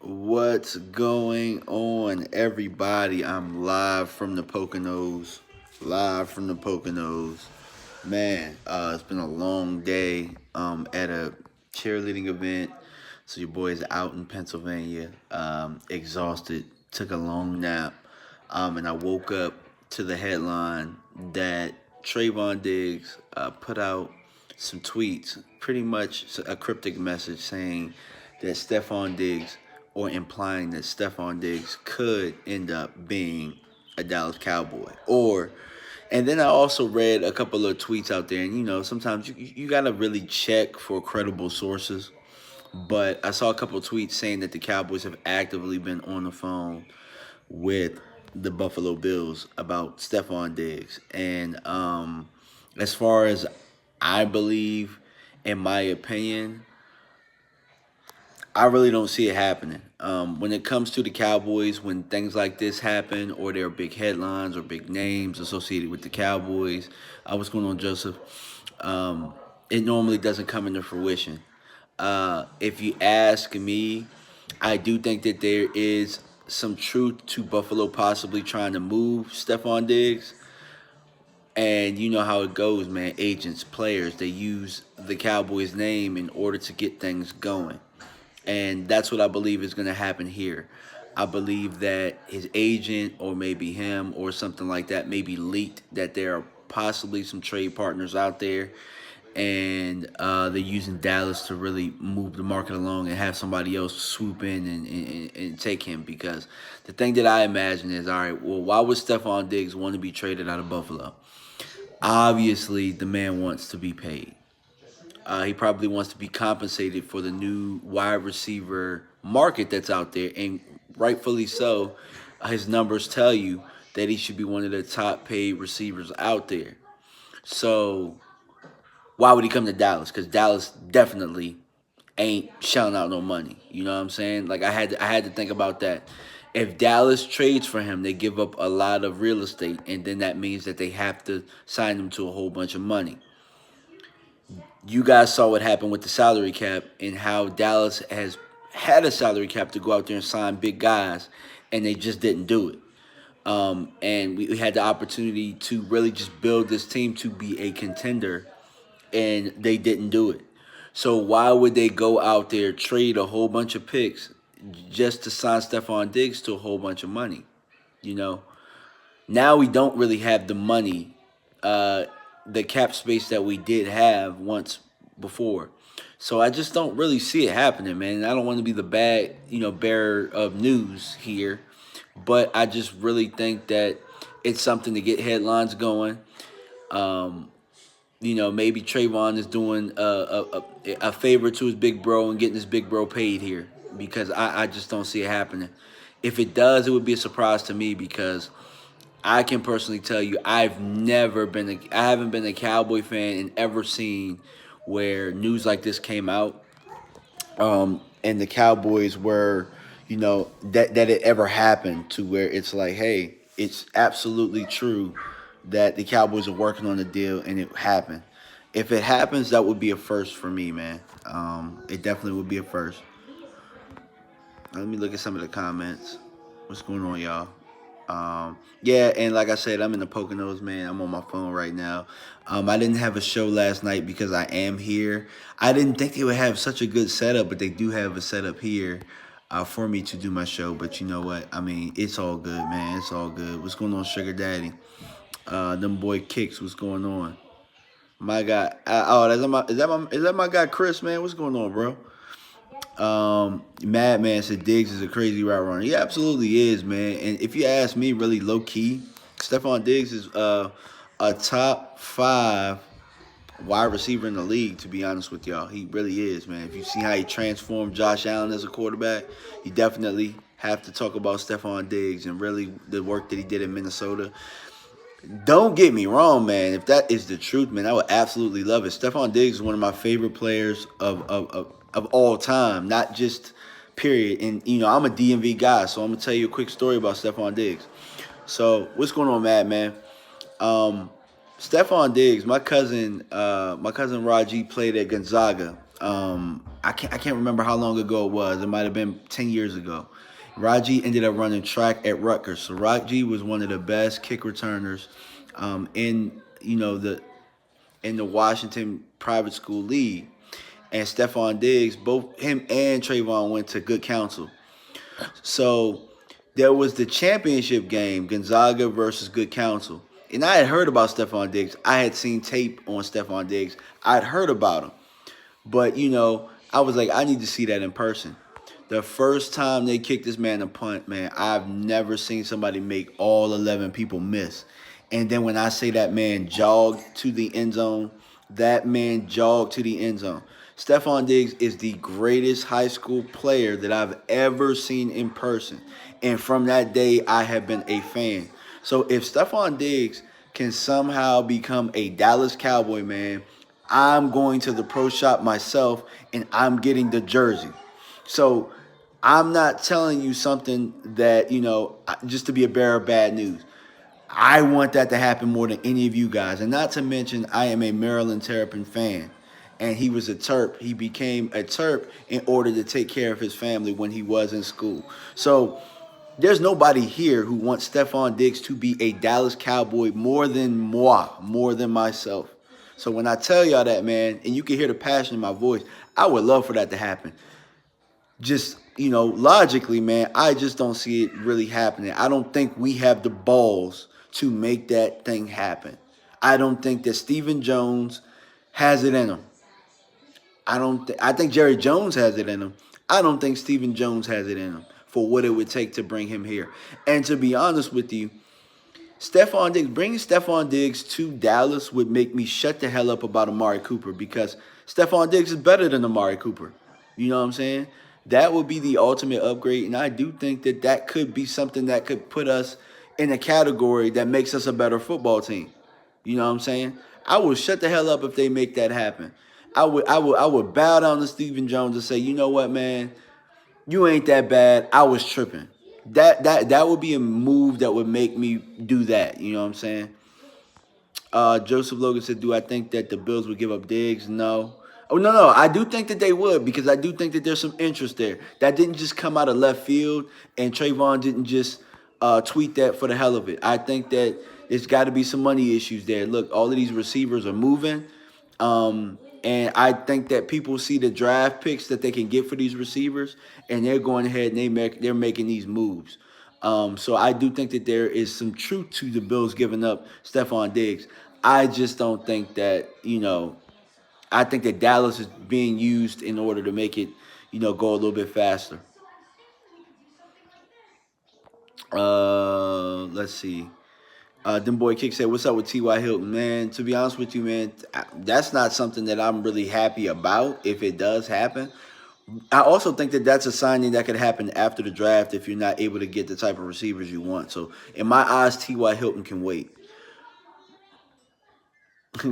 What's going on, everybody? I'm live from the Poconos. Live from the Poconos. Man, it's been a long day at a cheerleading event. So your boy is out in Pennsylvania, exhausted, took a long nap, and I woke up to the headline that Trayvon Diggs put out some tweets, pretty much a cryptic message saying that Stefon Diggs, or implying that Stefon Diggs could end up being a Dallas Cowboy. And then I also read a couple of tweets out there, and sometimes you gotta really check for credible sources. But I saw a couple of tweets saying that the Cowboys have actively been on the phone with the Buffalo Bills about Stefon Diggs. And as far as I believe, in my opinion, I really don't see it happening. When it comes to the Cowboys, when things like this happen, or there are big headlines or big names associated with the Cowboys, what's going on, Joseph? It normally doesn't come into fruition. If you ask me, I do think that there is some truth to Buffalo possibly trying to move Stefon Diggs. And you know how it goes, man. Agents, players, they use the Cowboys' name in order to get things going. And that's what I believe is going to happen here. I believe that his agent, or maybe him, or something like that, maybe leaked that there are possibly some trade partners out there, and they're using Dallas to really move the market along and have somebody else swoop in and take him. Because the thing that I imagine is, all right, well, why would Stefon Diggs want to be traded out of Buffalo? Obviously, the man wants to be paid. He probably wants to be compensated for the new wide receiver market that's out there, and rightfully so. His numbers tell you that he should be one of the top paid receivers out there. So why would he come to Dallas? Because Dallas definitely ain't shelling out no money. You know what I'm saying? Like I had to think about that. If Dallas trades for him, they give up a lot of real estate, and then that means that they have to sign him to a whole bunch of money. You guys saw what happened with the salary cap, and how Dallas has had a salary cap to go out there and sign big guys, and they just didn't do it. And we had the opportunity to really just build this team to be a contender, and they didn't do it. So why would they go out there, trade a whole bunch of picks just to sign Stefon Diggs to a whole bunch of money? You know, now we don't really have the money, the cap space that we did have once before. So I just don't really see it happening, man. I don't want to be the bad, bearer of news here, but I just really think that it's something to get headlines going. Um, maybe Trayvon is doing a favor to his big bro and getting his big bro paid here, because I just don't see it happening. If it does, it would be a surprise to me, because I can personally tell you I haven't been a Cowboy fan and ever seen where news like this came out, and the Cowboys were, that it ever happened to where it's like, hey, it's absolutely true that the Cowboys are working on the deal and it happened. If it happens, that would be a first for me, man. It definitely would be a first. Let me look at some of the comments. What's going on, y'all? Yeah, and like I said, I'm in the Poconos, man. I'm on my phone right now. I didn't have a show last night because I am here. I didn't think they would have such a good setup, but they do have a setup here for me to do my show. But you know what? I mean, it's all good, man. It's all good. What's going on, Sugar Daddy? Them boy Kicks. What's going on? My guy. Is that my guy Chris, man? What's going on, bro? Madman said Diggs is a crazy route runner. He absolutely is, man. And if you ask me, really low key, Stefon Diggs is a top 5 wide receiver in the league. To be honest with y'all, he really is, man. If you see how he transformed Josh Allen as a quarterback, you definitely have to talk about Stefon Diggs and really the work that he did in Minnesota. Don't get me wrong, man. If that is the truth, man, I would absolutely love it. Stefon Diggs is one of my favorite players of all time, not just period. And, I'm a DMV guy, so I'm going to tell you a quick story about Stefon Diggs. So, what's going on, man? Stefon Diggs, my cousin Raji played at Gonzaga. I can't remember how long ago it was. It might have been 10 years ago. Raji ended up running track at Rutgers. So Raji was one of the best kick returners in the Washington private school league. And Stefon Diggs, both him and Trayvon went to good counsel. So there was the championship game, Gonzaga versus Good Counsel. And I had heard about Stefon Diggs. I had seen tape on Stefon Diggs. I'd heard about him. But, I was like, I need to see that in person. The first time they kicked this man a punt, man, I've never seen somebody make all 11 people miss. And then when I say that man jogged to the end zone, that man jogged to the end zone. Stefon Diggs is the greatest high school player that I've ever seen in person. And from that day, I have been a fan. So if Stefon Diggs can somehow become a Dallas Cowboy, man, I'm going to the pro shop myself and I'm getting the jersey. So I'm not telling you something that, just to be a bearer of bad news. I want that to happen more than any of you guys. And not to mention, I am a Maryland Terrapin fan. And he was a Terp. He became a Terp in order to take care of his family when he was in school. So there's nobody here who wants Stefon Diggs to be a Dallas Cowboy more than moi, more than myself. So when I tell y'all that, man, and you can hear the passion in my voice, I would love for that to happen. Just, logically, man, I just don't see it really happening. I don't think we have the balls to make that thing happen. I don't think that Stephen Jones has it in him. I think Jerry Jones has it in him. I don't think Stephen Jones has it in him for what it would take to bring him here. And to be honest with you, bringing Stefon Diggs to Dallas would make me shut the hell up about Amari Cooper because Stefon Diggs is better than Amari Cooper. You know what I'm saying? That would be the ultimate upgrade, and I do think that that could be something that could put us in a category that makes us a better football team. You know what I'm saying? I would shut the hell up if they make that happen. I would bow down to Stephen Jones and say, you know what, man, you ain't that bad. I was tripping. That would be a move that would make me do that. You know what I'm saying? Joseph Logan said, "Do I think that the Bills would give up Diggs? No. Oh no. I do think that they would because I do think that there's some interest there. That didn't just come out of left field, and Trayvon didn't just tweet that for the hell of it. I think that there's got to be some money issues there. Look, all of these receivers are moving, and I think that people see the draft picks that they can get for these receivers, and they're going ahead and they're making these moves. So I do think that there is some truth to the Bills giving up Stefon Diggs. I just don't think that, I think that Dallas is being used in order to make it, go a little bit faster. Let's see. Them boy Kick said, "What's up with T.Y. Hilton, man? To be honest with you, man, that's not something that I'm really happy about if it does happen. I also think that that's a signing that could happen after the draft if you're not able to get the type of receivers you want. So in my eyes, T.Y. Hilton can wait."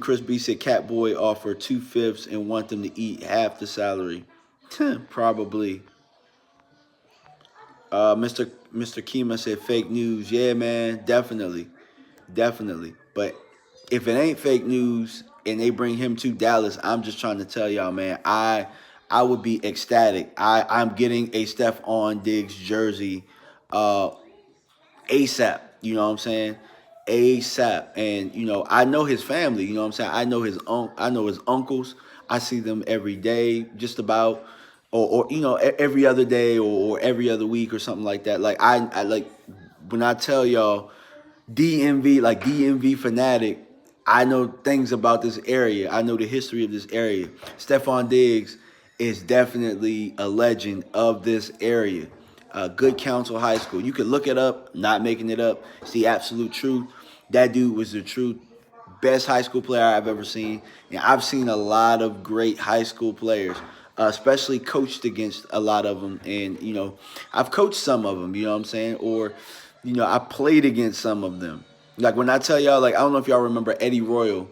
Chris B said, "Catboy offer 2/5 and want them to eat half the salary." Probably. Mr. Kima said, "Fake news." Yeah, man, definitely. But if it ain't fake news and they bring him to Dallas, I'm just trying to tell y'all, man, I would be ecstatic. I'm getting a Stefon Diggs jersey ASAP. You know what I'm saying? ASAP. And I know his family. You know what I'm saying? I know his uncles. I see them every day, just about, or every other day or every other week or something like that. Like I like when I tell y'all DMVFanatic, I know things about this area. I know the history of this area. Stefon Diggs is definitely a legend of this area. Good Counsel High School. You can look it up, not making it up. It's the absolute truth. That dude was the truth. Best high school player I've ever seen. And I've seen a lot of great high school players, especially coached against a lot of them. And, I've coached some of them, you know what I'm saying? Or, I played against some of them. Like when I tell y'all, like, I don't know if y'all remember Eddie Royal.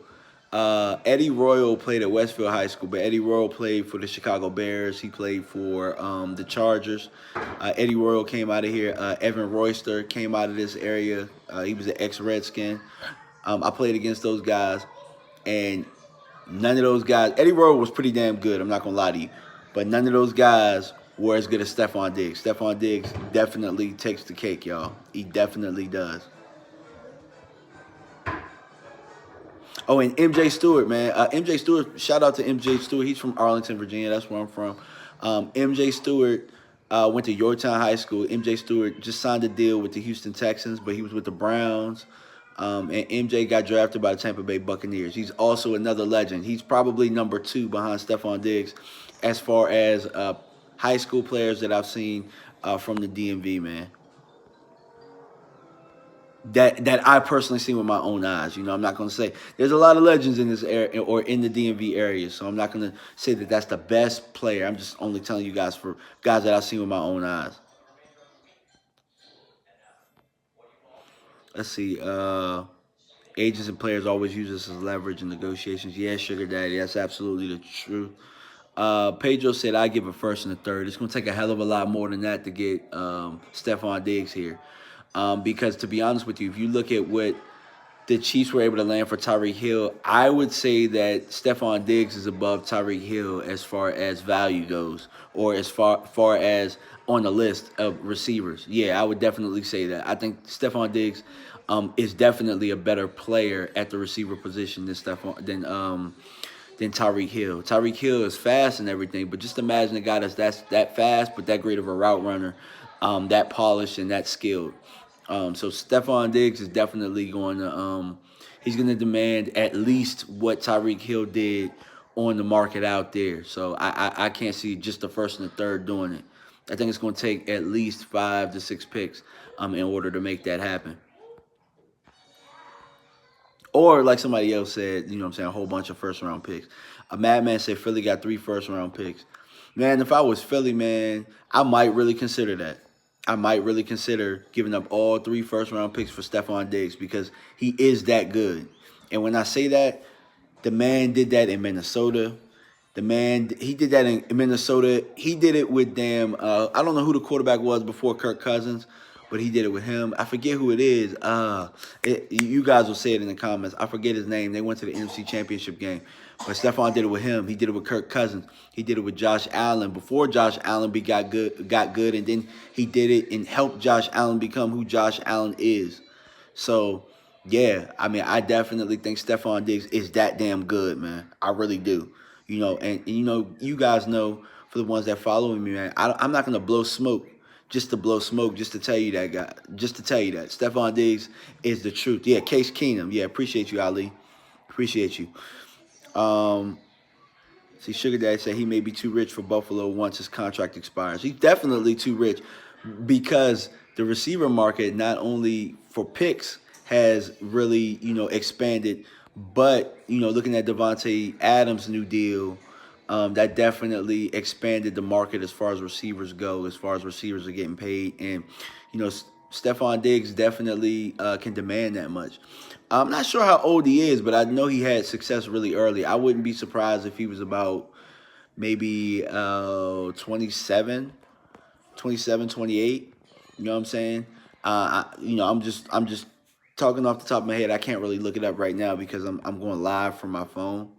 Eddie Royal played at Westfield High School, but Eddie Royal played for the Chicago Bears. He played for the Chargers. Eddie Royal came out of here. Evan Royster came out of this area. He was an ex-Redskin. I played against those guys, and none of those guys. Eddie Royal was pretty damn good. I'm not gonna lie to you, But none of those guys were as good as Stefon Diggs. Stefon Diggs definitely takes the cake, y'all. He definitely does. Oh, and MJ Stewart, man. MJ Stewart, shout out to MJ Stewart. He's from Arlington, Virginia. That's where I'm from. MJ Stewart went to Yorktown High School. MJ Stewart just signed a deal with the Houston Texans, but he was with the Browns. And MJ got drafted by the Tampa Bay Buccaneers. He's also another legend. He's probably number 2 behind Stefon Diggs as far as high school players that I've seen from the DMV, man. That I personally seen with my own eyes. You know, I'm not going to say there's a lot of legends in this area or in the DMV area, so I'm not going to say that that's the best player. I'm just only telling you guys for guys that I've seen with my own eyes. Let's see. Agents and players always use this as leverage in negotiations. Yeah, Sugar Daddy, that's absolutely the truth. Pedro said I give a first and a third. It's going to take a hell of a lot more than that to get Stefon Diggs here. Because to be honest with you, if you look at what the Chiefs were able to land for Tyreek Hill, I would say that Stefon Diggs is above Tyreek Hill as far as value goes, or as far as on the list of receivers. Yeah, I would definitely say that. I think Stefon Diggs is definitely a better player at the receiver position than Tyreek Hill. Tyreek Hill is fast and everything, but just imagine a guy that's that fast, but that great of a route runner, that polished and that skilled. So Stefon Diggs is definitely going to he's going to demand at least what Tyreek Hill did on the market out there. So I can't see just the first and the third doing it. I think it's going to take at least 5 to 6 picks in order to make that happen. Or like somebody else said, you know what I'm saying, a whole bunch of first round picks. A madman said Philly got 3 first round picks. Man, if I was Philly, man, I might really consider that. I might really consider giving up all 3 first round picks for Stefon Diggs because he is that good. And when I say that, the man did that in Minnesota. The man, he did that in Minnesota. He did it with I don't know who the quarterback was before Kirk Cousins, but he did it with him. I forget who it is. You guys will say it in the comments. I forget his name. They went to the NFC Championship game. But Stefon did it with him. He did it with Kirk Cousins. He did it with Josh Allen. Before Josh Allen got good, and then he did it and helped Josh Allen become who Josh Allen is. So, yeah, I mean, I definitely think Stefon Diggs is that damn good, man. I really do. You know, and you know, you guys know, for the ones that follow me, man, I'm not gonna blow smoke just to blow smoke, just to tell you that guy, just to tell you that Stefon Diggs is the truth. Yeah, Case Keenum. Yeah, appreciate you, Ali. Appreciate you. Um, See, Sugar Daddy said he may be too rich for Buffalo once his contract expires. He's definitely too rich because the receiver market, not only for picks, has really, expanded, but, looking at Devontae Adams' new deal, that definitely expanded the market as far as receivers go, as far as receivers are getting paid. And, Stefon Diggs definitely can demand that much. I'm not sure how old he is, but I know he had success really early. I wouldn't be surprised if he was about maybe 27, 27, 28. You know what I'm saying? I'm just talking off the top of my head. I can't really look it up right now because I'm going live from my phone.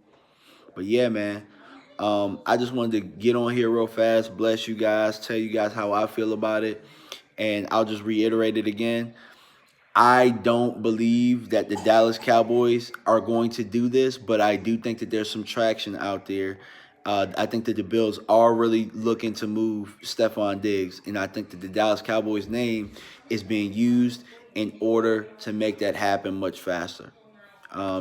But yeah, man. I just wanted to get on here real fast, bless you guys, tell you guys how I feel about it. And I'll just reiterate it again. I don't believe that the Dallas Cowboys are going to do this, but I do think that there's some traction out there. I think that the Bills are really looking to move Stefon Diggs, and I think that the Dallas Cowboys name is being used in order to make that happen much faster.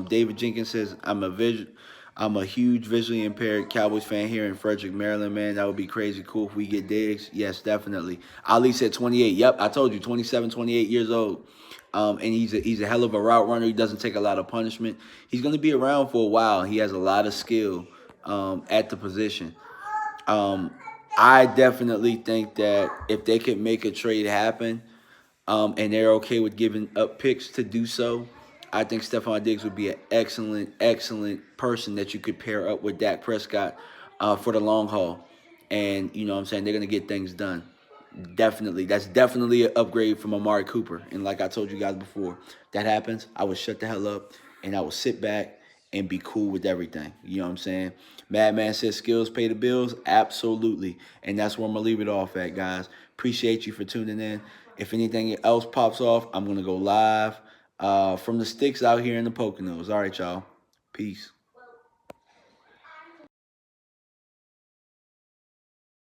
David Jenkins says, I'm a huge visually impaired Cowboys fan here in Frederick, Maryland, man. That would be crazy cool if we get Diggs. Yes, definitely. Ali said 28. Yep, I told you, 27, 28 years old. And he's a hell of a route runner. He doesn't take a lot of punishment. He's going to be around for a while. He has a lot of skill at the position. I definitely think that if they could make a trade happen, and they're okay with giving up picks to do so, I think Stefon Diggs would be an excellent, excellent person that you could pair up with Dak Prescott for the long haul. And, you know what I'm saying, they're going to get things done. Definitely. That's definitely an upgrade from Amari Cooper. And like I told you guys before, that happens, I would shut the hell up and I would sit back and be cool with everything. You know what I'm saying? Madman says skills pay the bills. Absolutely. And that's where I'm going to leave it off at, guys. Appreciate you for tuning in. If anything else pops off, I'm going to go live from the sticks out here in the Poconos. All right, y'all. Peace.